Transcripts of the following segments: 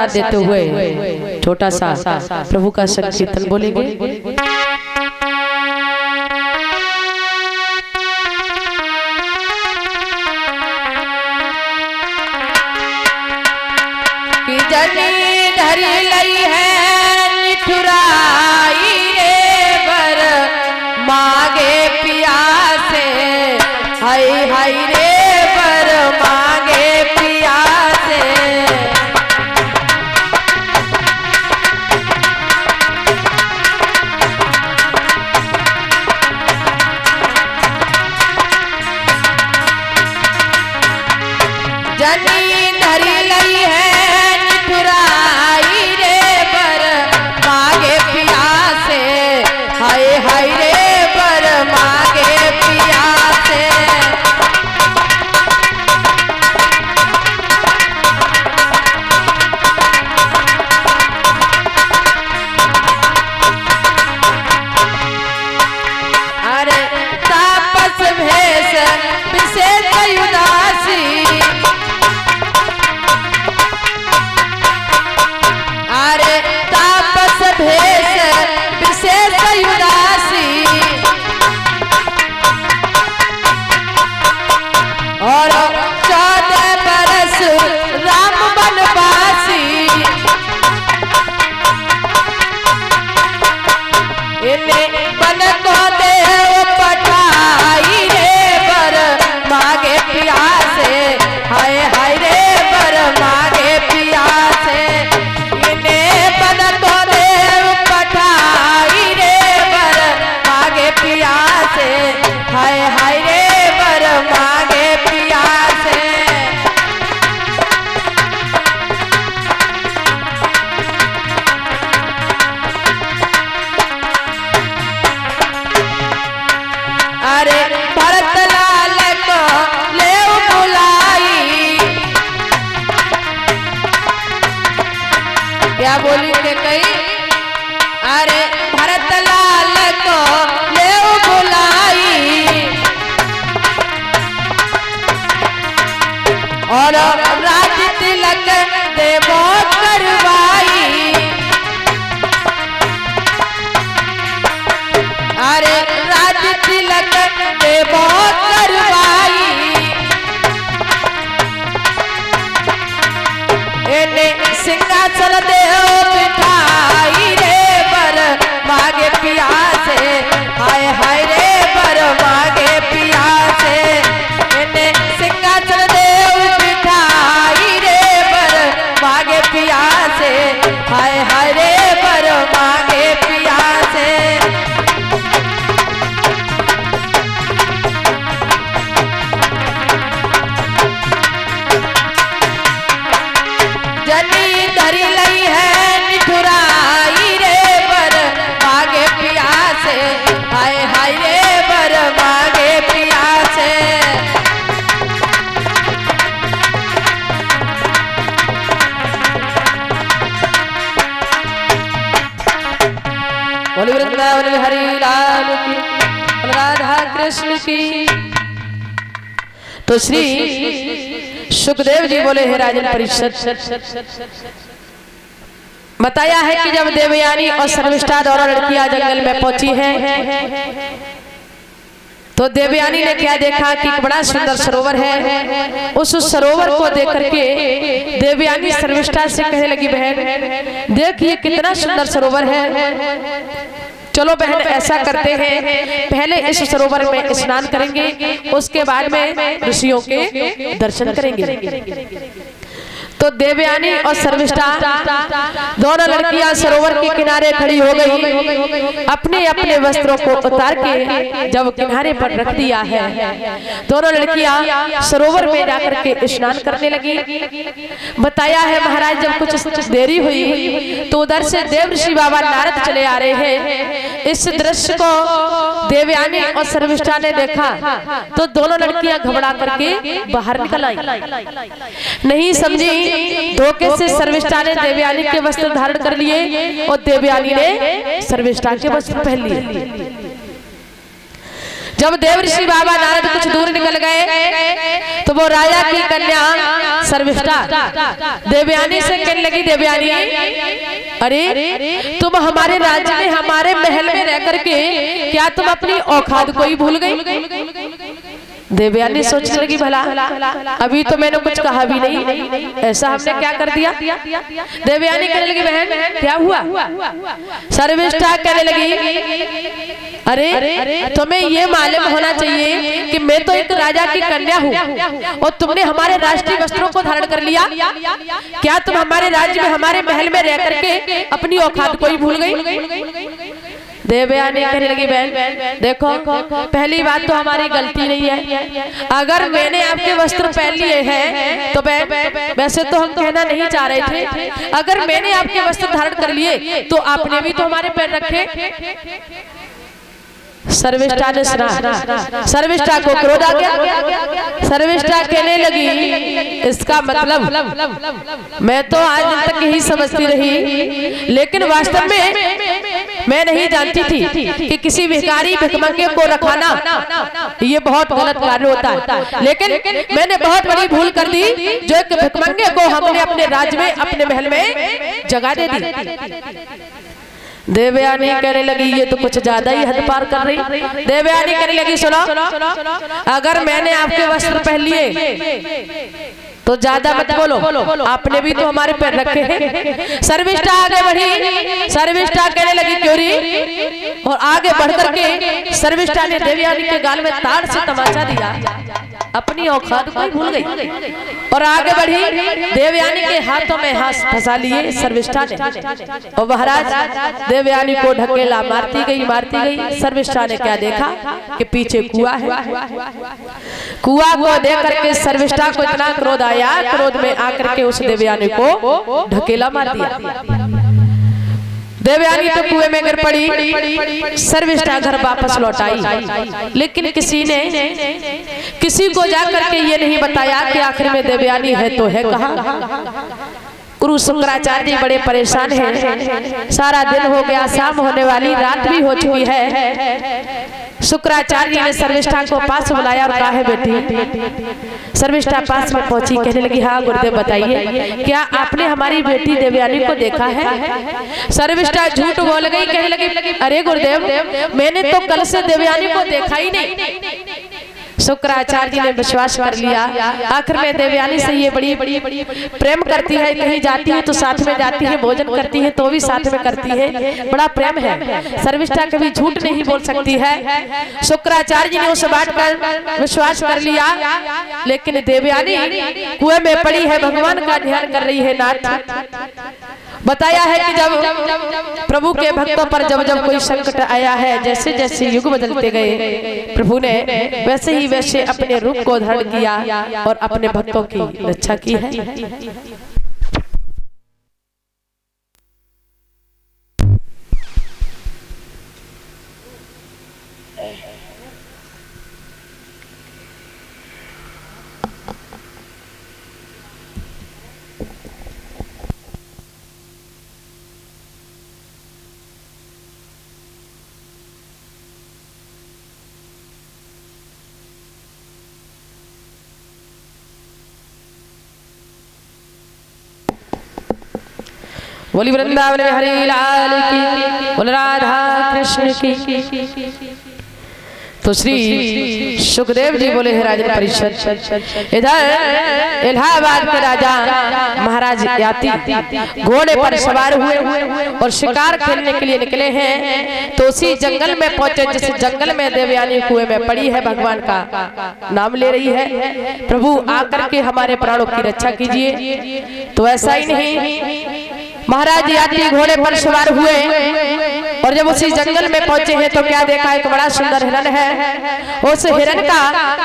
देते हुए छोटा सा प्रभु का संकीर्तन बोलेंगे। कि जनी धरी लई है निठुराई रे बर मागे पियासे, हाय हाय रे बर मागे पियासे। जनी धरी लई है निठुराई रे बर मागे पियासे, हाय हाय रे बर मागे पियासे। अरे तापस भेष विशेष उदासी, अरे तापस भेष विशेष उदासी। और 14 बरस राम बनवासी, इन्हें बन को देव पठाई रे बर मागे पियासे, हाय हाय रे बर मागे पियासे। इन्हें बन को देव पठाई रे बर मागे पियासे, हाय हाय रे बर मागे पियासे। अरे भरत लाल को ले बुलाई, क्या बोली के कही? अरे भरत लाल को ले बुलाई, और राज तिलक देवो करवाई। अरे राज तिलक देवो करवाई, इन्हें सिंहासन देव बिठाई रे बर मागे पियासे, हाय हाय रे बर मागे पियासे। इन्हें सिंहासन देव बिठाई रे बर मागे पियासे, हाय हाय रे बर मागे पियासे। जनी धरी लई है निठुराई रे बर मागे पियासे, हाय हाय रे बर मागे पियासे। बोले वृंदावन हरि लाल की, राधा कृष्ण की। तो श्री सुखदेव जी बोले हे राजन परीक्षित, बताया है कि जब देवयानी और सर्विष्ठा दोनों लड़कियां जंगल में पहुंची हैं, तो देवयानी ने क्या देखा कि बड़ा सुंदर सरोवर है। उस सरोवर को देख करके देवयानी सर्विष्ठा से कहने लगी, बहन देखिए कितना सुंदर सरोवर है, चलो बहन ऐसा करते हैं पहले इस सरोवर में स्नान करेंगे, उसके बाद में ऋषियों के दर्शन करेंगे। तो देवयानी और सर्विष्ठा दोनों लड़कियां सरोवर के किनारे खड़ी हो गई, अपने अपने वस्त्रों को उतार के जब किनारे पर रख दिया है, दोनों लड़कियां सरोवर में जाकर के स्नान करने लगी। बताया है महाराज जब कुछ देरी हुई तो उधर से देव ऋषि बाबा नारद चले आ रहे हैं। इस दृश्य को देवयानी और सर्विष्ठा ने देखा तो दोनों लड़कियां घबरा करके बाहर निकल आई, नहीं समझी। धोखे से सर्विष्ठा ने देवयानी के वस्त्र धारण कर लिए और देवयानी ने सर्विष्ठा के वस्त्र पहन लिए। जब देवर्षि बाबा नारद कुछ दूर निकल गए तो वो राजा की कन्या सर्विष्ठा देवयानी से कहने लगी, देवयानी अरे तुम हमारे राज्य में हमारे महल में रह करके क्या तुम अपनी औकात को ही भूल गई? देवयानी सोचने लगी, भला अभी तो मैंने कुछ कहा भी नहीं, ऐसा हमने क्या कर दिया? देवयानी कहने लगी, बहन क्या हुआ? सर्विष्ठा कहने लगी, अरे तुम्हें ये मालूम होना चाहिए कि मैं तो एक राजा की कन्या हूँ और तुमने हमारे राष्ट्रीय वस्त्रों को धारण कर लिया। क्या तुम हमारे राज्य में हमारे महल में रह करके अपनी औकात को ही भूल गई? देवयानी कहने लगी, बहन देखो, पहली बात तो हमारी गलती नहीं है। अगर मैंने आपके वस्त्र पहन लिए हैं तो बहन, वैसे तो हम कहना नहीं चाह रहे थे, अगर मैंने आपके वस्त्र धारण कर लिए तो आपने भी तो हमारे पैर रखे। सर्विष्ठा ने सुना, सर्विष्ठा को क्रोध आ गया। सर्विष्ठा कहने लगी, इसका मतलब मैं तो आज दिन तक यही समझती रही, लेकिन वास्तव में मैं नहीं जानती थी कि किसी भिखारी भिखमंगे को रखाना ये बहुत गलत कार्य होता है। लेकिन मैंने बहुत बड़ी भूल कर दी जो एक भिखमंगे को हमने अपने राज्य में अपने महल में जगह दे दी। देवयानी कहने लगी, ये तो कुछ ज्यादा ही हद पार कर रही। देवयानी कहने लगी, सुनो, अगर मैंने आपके वस्त्र पहन लिए तो ज्यादा मत बोलो, आपने भी तो हमारे पैर रखे हैं। सर्विष्ठा आगे बढ़ी। सर्विष्ठा कहने लगी, क्यों री? और आगे बढ़कर के सर्विष्ठा ने देवयानी के गाल में ताड़ से तमाचा दिया, अपनी औकात को ही भूल गई और आगे बढ़ी। देवयानी के हाथों में हाथ फंसा लिए सर्विष्ठा ने और महाराज देवयानी को ढकेला मारती गई। सर्विष्ठा ने क्या देखा कि पीछे कुआं है। कुआं को देख करके सर्विष्ठा को इतना क्रोध आया, क्रोध में आकर के उस देवयानी को ढकेला मार दिया। देवयानी तो कुएं में गिर पड़ी। सर्विष्ठा घर वापस लौट आई, लेकिन किसी को जाकर के ये नहीं बताया कि आखिर में देवयानी है तो है कहाँ। गुरु शंकराचार्य जी बड़े परेशान हैं। सारा दिन हो गया, शाम होने वाली, रात भी हो चुकी है। शुक्राचार्य ने सर्विष्ठा को पास बुलाया और कहा है, बेटी। सर्विष्ठा पास में पहुंची, कहने लगी, हाँ गुरुदेव बताइए, क्या आपने हमारी बेटी देवयानी को देखा है? सर्विष्ठा झूठ बोल गई, कहने लगी, अरे गुरुदेव मैंने तो कल से देवयानी को देखा ही नहीं। शुक्राचार्य जी ने विश्वास कर लिया। आखिर में देवयानी से ये बड़ी प्रेम करती है, कहीं जाती है तो साथ में जाती है, भोजन करती है तो भी साथ में करती है, बड़ा प्रेम है। सर्विष्ठा कभी झूठ नहीं बोल सकती है। शुक्राचार्य जी ने उस बात पर विश्वास कर लिया, लेकिन देवयानी कुएं में पड़ी है, भगवान का ध्यान कर रही है। नाथ बताया है कि जब प्रभु के भक्तों पर जब कोई संकट आया है, जैसे जैसे युग बदलते गए, प्रभु ने वैसे अपने रूप को धारण किया और अपने भक्तों की रक्षा की है। बोली वृंदावन में हरि लाल की, बोल राधा कृष्ण की। तो श्री सुखदेव जी बोले, हे राजन परिषद, इधर इलाहाबाद के राजा महाराज याति घोड़े पर सवार हुए और शिकार खेलने के लिए निकले हैं। तो उसी जंगल में पहुंचे, जिस जंगल में देवयानी कुएं में पड़ी है, भगवान का नाम ले रही है, प्रभु आकर के हमारे प्राणों की रक्षा कीजिए। तो ऐसा ही नहीं, महाराज याति घोड़े पर सवार हुए और जब उसी जंगल में पहुंचे हैं तो क्या देखा, एक बड़ा सुंदर हिरन है। उस हिरन का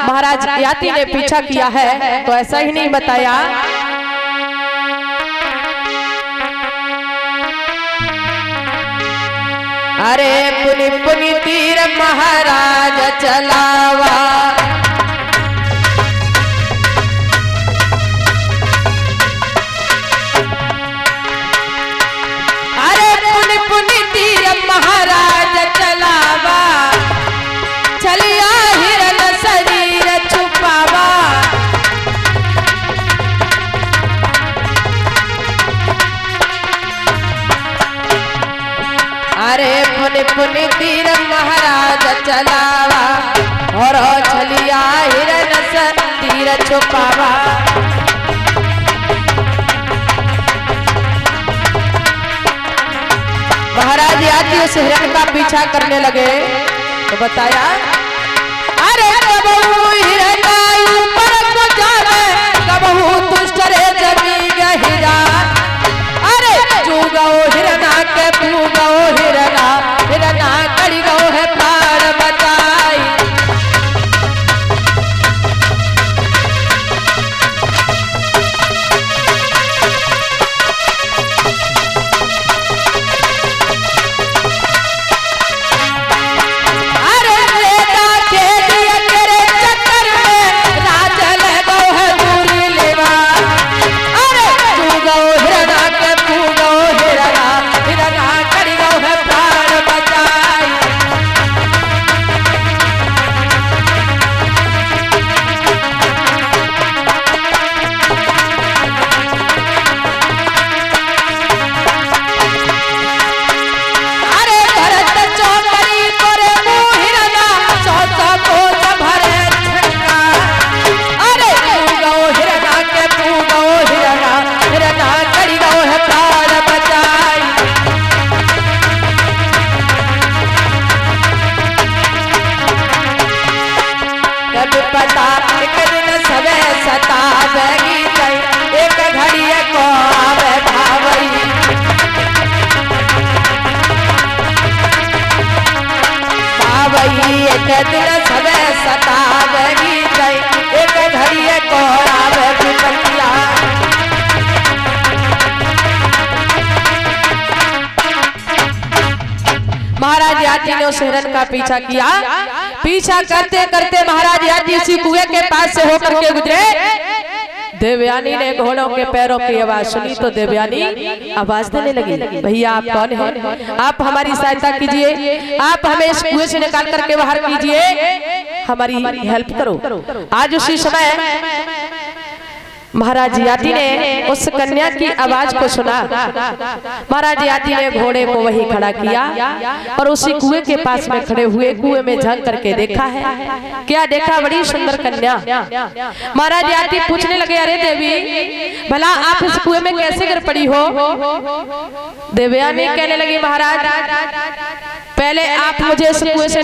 महाराज याति ने पीछा किया है। तो ऐसा ही नहीं बताया, अरे पुनि पुनि तीर महाराज चलावा, महाराज चलावा, चलिया पुनि पुनि तीर महाराज चलावा और छलिया हिरन से तीर छुपावा। महाराज याती उस हिरन का पीछा करने लगे तो बताया अरे कबहू हिरन ऊपर को जावे कबहू दुष्ट रे जमी गहिरा। अरे चूगो हिरना के पूगो हिरना हिरना कड़ी गो है प्राण बचाई। महाराज याती ने उस हिरन का पीछा किया। पीछा करते करते महाराज याती उसी कुएं के पास से होकर के गुजरे। देवयानी ने घोड़ों के पैरों की आवाज सुनी तो देवयानी आवाज देने लगी भैया आप कौन हैं? आप हमारी सहायता कीजिए, आप हमें इस कुएं से निकाल करके बाहर कीजिए, हमारी हेल्प करो। आज उसी समय महाराज याती ने उस कन्या की आवाज को सुना। महाराज याती ने घोड़े को वहीं खड़ा किया और उसी कुएं के पास में खड़े हुए कुएं में झांक करके देखा है। क्या देखा? बड़ी सुंदर कन्या। महाराज याती पूछने लगे अरे देवी भला आप इस कुएं में कैसे गिर पड़ी हो? देवयानी कहने लगी महाराज पहले आप मुझे इस कुएं से